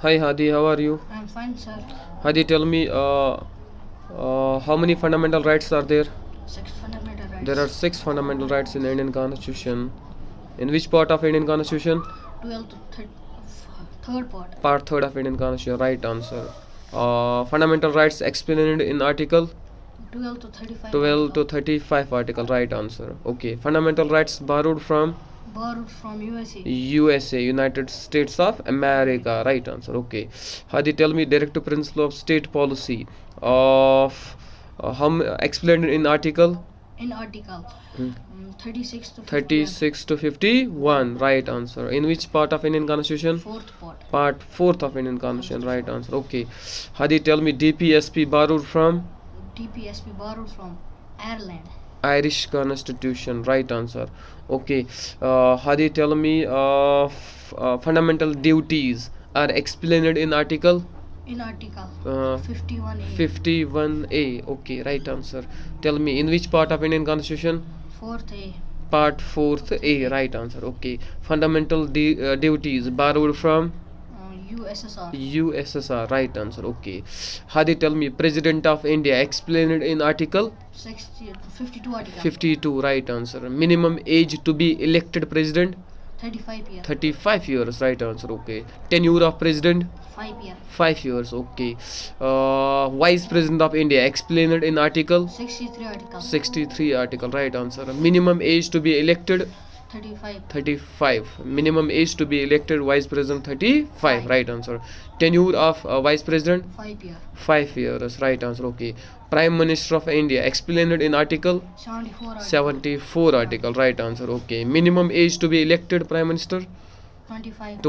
Hi Hadi, how are you? I'm fine, sir. Hadi, tell me how many fundamental rights are there? Six fundamental rights. There are 6 fundamental rights in Indian Constitution. In which part of Indian Constitution? 12 to third part. Part third of Indian Constitution. Right answer. Fundamental rights explained in Article 12 to 35. 12 to 35 article. Right answer. Okay. Fundamental rights borrowed from USA. USA, United States of America. Right answer. Okay. Hadi, tell me directive principle of state policy of explained in article In Article 36 to 36 to 51. Right answer. In which part of Indian Constitution? Fourth part. Part fourth of Indian Constitution. Right answer. Okay. Hadi, tell me DPSP borrowed from DPSP borrowed from Ireland. Irish Constitution. Right answer. Okay. Hadi, tell me fundamental duties are explained in article In Article 51A. 51A. Okay, right answer. Tell me in which part of Indian Constitution? Fourth A. Part 4th A. Right answer. Okay. Fundamental duties borrowed from USSR. USSR. Right answer. Okay. Hadi, tell me President of India explained in article 52 Article. 52. Right answer. Minimum age to be elected president 35 years. 35 years. Right answer. Okay. Tenure of president 5 years. 5 years. Okay. Vice President of India explained in article 63 Article. 63 article. Right answer. Minimum age to be elected 35. 35. Minimum age to be elected vice president 35. Right answer. Tenure of vice president 5 years. 5 years. Right answer. Okay. Prime Minister of India explained in article 74 Article. 74 article. Right answer. Okay. Minimum age to be elected prime minister 25.